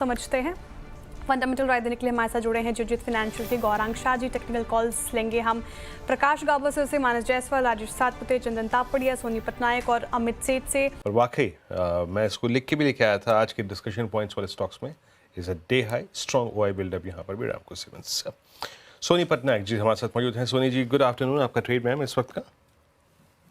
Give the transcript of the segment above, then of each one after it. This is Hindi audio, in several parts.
समझते हैं। फंडामेंटल राय देने के लिए हमारे साथ जुड़े हैं जियोजित फाइनेंशियल के गौरांग शाह जी। टेक्निकल कॉल्स लेंगे हम प्रकाश गावस्कर से, मानस जायसवाल, राजेश सातपुते, चंदन तापड़िया, सोनी पटनायक और अमित सेठ से। और वाकई मैं इसको लिख के भी लेके आया था आज के डिस्कशन पॉइंट्स वाले स्टॉक्स में is a day high strong OI buildup यहाँ पर भी रामको सीमेंट्स। सोनी पटनायक जी हमारे साथ मौजूद हैं। सोनी जी गुड आफ्टरनून, आपका ट्रेड मैम इस वक्त का।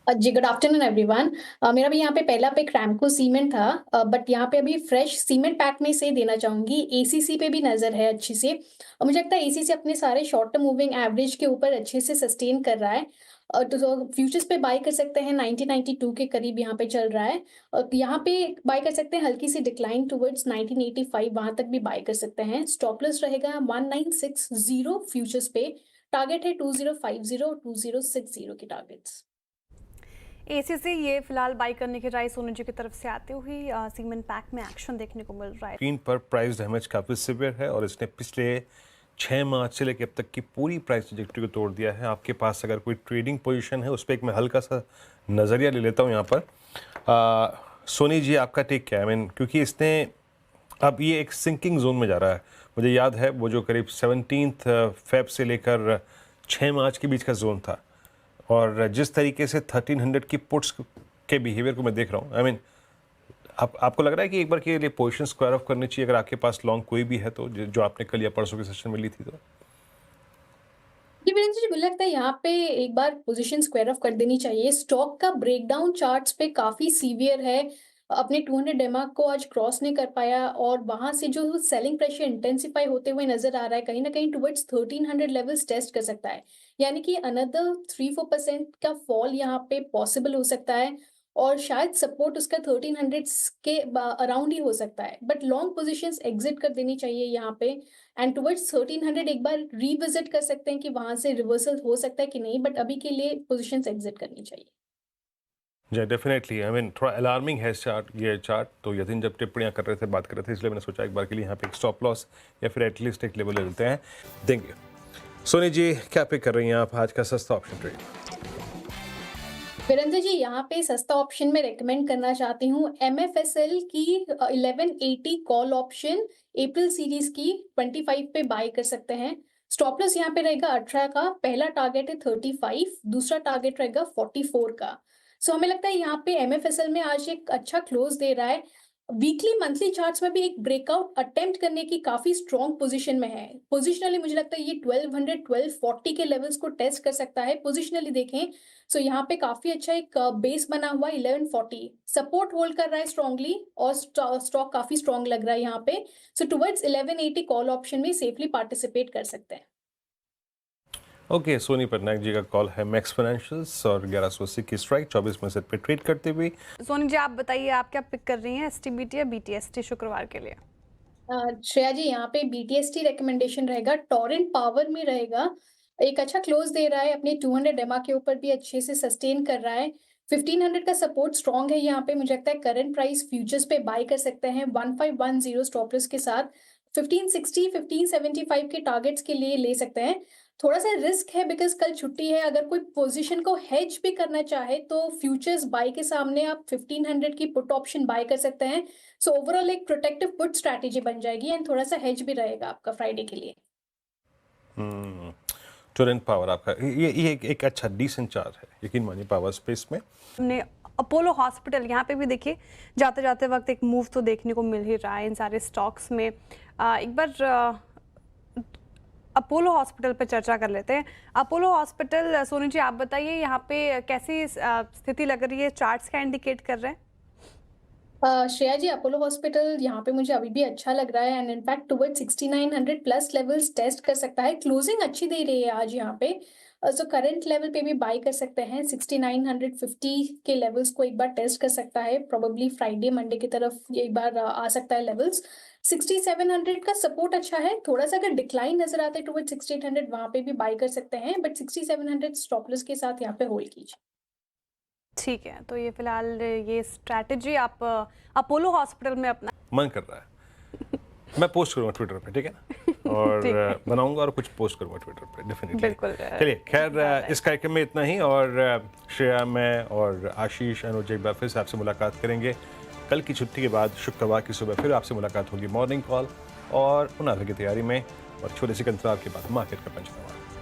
जी गुड आफ्टरनून एवरीवन। मेरा भी यहाँ पे पहला पिक रैमको सीमेंट था, बट यहाँ पे अभी फ्रेश सीमेंट पैक में से देना चाहूंगी। एसीसी पे भी नजर है अच्छी से, और मुझे लगता है एसीसी अपने सारे शॉर्ट टर्म मूविंग एवरेज के ऊपर अच्छे से सस्टेन कर रहा है। तो फ्यूचर्स पे बाय कर सकते हैं, 1992 के करीब यहाँ पे चल रहा है। और यहाँ पे बाय कर सकते हैं हल्की सी डिक्लाइन टुवर्ड्स 1985, वहां तक भी बाय कर सकते हैं। स्टॉप लॉस रहेगा 1960 फ्यूचर्स पे, टारगेट है 2050 और 2060 की टारगेट्स। एसीसी ये फिलहाल बाई करने की राय सोनू जी की तरफ से आते हुए सीमेंट पैक में एक्शन देखने को मिल रहा है। स्क्रीन पर प्राइस डैमेज काफ़ी सिवियर है और इसने पिछले 6 मार्च से लेकर अब तक की पूरी प्राइस ट्रैजेक्टरी को तोड़ दिया है। आपके पास अगर कोई ट्रेडिंग पोजीशन है उस पर एक मैं हल्का सा नज़रिया ले लेता हूँ यहाँ पर। सोनी जी आपका टेक क्या है? आई मीन क्योंकि इसने अब ये एक सिंकिंग जोन में जा रहा है। मुझे याद है वो जो करीब 17 फेब से लेकर 6 मार्च के बीच का जोन था, और जिस तरीके से 1300 की पुट्स के बिहेवियर को मैं देख रहा हूँ, आई मीन आपको लग रहा है कि एक बार के लिए पोजीशन स्क्वायर ऑफ करनी चाहिए अगर आपके पास लॉन्ग कोई भी है तो, जो आपने कल या परसों के सेशन में ली थी तो? जी वीरेंद्र जी, मुझे लगता है यहाँ पे एक बार पोजीशन स्क्वायर ऑफ कर देनी चाहिए। स्टॉक का ब्रेकडाउन चार्ट्स पे काफी सीवियर है, अपने 200 डेमार्क को आज क्रॉस नहीं कर पाया, और वहां से जो सेलिंग प्रेशर इंटेंसिफाई होते हुए नजर आ रहा है, कहीं ना कहीं टुवर्ड्स 1300 लेवल्स टेस्ट कर सकता है। यानी कि अनदर 3-4% का फॉल यहाँ पे पॉसिबल हो सकता है, और शायद सपोर्ट उसका 1300 के अराउंड ही हो सकता है। बट लॉन्ग पोजीशंस एग्जिट कर देनी चाहिए यहाँ पे, एंड टुवर्ड्स 1300 एक बार रिविजिट कर सकते हैं कि वहां से रिवर्सल हो सकता है कि नहीं, बट अभी के लिए पोजीशंस एग्जिट करनी चाहिए। जी डेफिनेटली, आई मीन थोड़ा अलार्मिंग है ये चार्ट। तो यतिन जब टिप्पणियाँ कर रहे थे, बात कर रहे थे, इसलिए मैंने सोचा एक बार के लिए यहाँ पे एक स्टॉप लॉस या फिर एटलीस्ट एक लेवल ले लेते हैं, देंगे। सोनी जी क्या पिक कर रही हैं आप आज का सस्ता ऑप्शन ट्रेड? वीरेंद्र जी, यहाँ पे सस्ता ऑप्शन में रेकमेंड करना चाहती हूँ MFSL की 1180 कॉल ऑप्शन, अप्रैल सीरीज की 25 पे बाय कर सकते हैं। स्टॉप लॉस यहाँ पे रहेगा 18 का, पहला टारगेट है 35, दूसरा टारगेट रहेगा 44 का। सो हमें लगता है यहाँ पे MFSL में आज एक अच्छा क्लोज दे रहा है। वीकली मंथली चार्ट्स में भी एक ब्रेकआउट अटेम्प्ट करने की काफी स्ट्रॉन्ग पोजीशन में है। पोजिशनली मुझे लगता है ये 1200 1240 के लेवल्स को टेस्ट कर सकता है। पोजिशनली देखें सो यहाँ पे काफी अच्छा एक बेस बना हुआ 1140 सपोर्ट होल्ड कर रहा है स्ट्रांगली, और स्टॉक काफी स्ट्रांग लग रहा है यहाँ पे। सो टुवर्ड्स 1180 कॉल ऑप्शन में सेफली पार्टिसिपेट कर सकते हैं। ओके, सोनी पटनायक जी का कॉल है मैक्स फाइनेंशियल्स और 1180 की स्ट्राइक 24 में से पे ट्रेड करते हुए। सोनी जी आप बताइए आप क्या पिक कर रही हैं, STBT या BTST शुक्रवार के लिए? श्रेया जी, यहाँ पे BTST रिकमेंडेशन रहेगा, टोरेंट पावर में रहेगा। एक अच्छा क्लोज दे रहा है, अपने 200 डेमा के ऊपर भी अच्छे से सस्टेन कर रहा है। 1500 का सपोर्ट स्ट्रॉन्ग है यहाँ पे, मुझे लगता है करंट प्राइस फ्यूचर्स पे बाय कर सकते हैं 1510 स्टॉप लॉस के साथ। 1560 1575 के टारगेट्स के लिए ले सकते हैं। थोड़ा सा रिस्क है बिकॉज कल छुट्टी है, अगर कोई पोजीशन को हेज भी करना चाहे तो फ्यूचर्स बाय के सामने आप 1500 की पुट ऑप्शन बाय कर सकते हैं। सो ओवरऑल एक प्रोटेक्टिव पुट स्ट्रैटेजी बन जाएगी, एंड थोड़ा सा हेज भी रहेगा आपका फ्राइडे के लिए। टोरेंट पावर आपका ये एक अच्छा डिसेंट चार्ट है, यकीन मानिए पावर स्पेस में। हमने अपोलो हॉस्पिटल यहाँ पे भी देखिए जाते जाते वक्त एक मूव तो देखने को मिल ही रहा है इन सारे स्टॉक्स में। एक बार अपोलो हॉस्पिटल पर चर्चा कर लेते हैं। अपोलो हॉस्पिटल, सोनू जी आप बताइए यहाँ पे कैसी स्थिति लग रही है, चार्ट्स क्या इंडिकेट कर रहे हैं? श्रेया जी, अपोलो हॉस्पिटल यहाँ पे मुझे अभी भी अच्छा लग रहा है, and in fact toward 6900 plus levels test कर सकता है। क्लोजिंग अच्छी दे रही है आज यहाँ पे, सो करंट लेवल पे भी बाय कर सकते हैं। 6950 के लेवल्स को एक बार टेस्ट कर सकता है, प्रोबेबली फ्राइडे मंडे की तरफ ये एक बार आ सकता है लेवल्स। 6700 का सपोर्ट अच्छा है, थोड़ा सा अगर डिक्लाइन नजर आता है टुवर्ड 6800 वहां पे भी बाय कर सकते हैं, बट 6700 स्टॉप लॉस के साथ यहाँ पे होल्ड कीजिए। ठीक है, तो ये फिलहाल ये स्ट्रैटेजी आप अपोलो हॉस्पिटल में अपना मन कर रहा है मैं पोस्ट करूंगा ट्विटर पे, ठीक है ना, और बनाऊंगा और कुछ पोस्ट करूंगा ट्विटर पे डेफिनेटली। बिल्कुल। चलिए खैर इस कार्यक्रम में इतना ही, और श्रेया, मैं और आशीष, अनुज एक बार फिर से आपसे मुलाकात करेंगे कल की छुट्टी के बाद शुक्रवार की सुबह फिर आपसे मुलाकात होगी मॉर्निंग कॉल और मुनाफे की तैयारी में, और छोटे से अंतराल के बाद मार्केट का पंचनामा।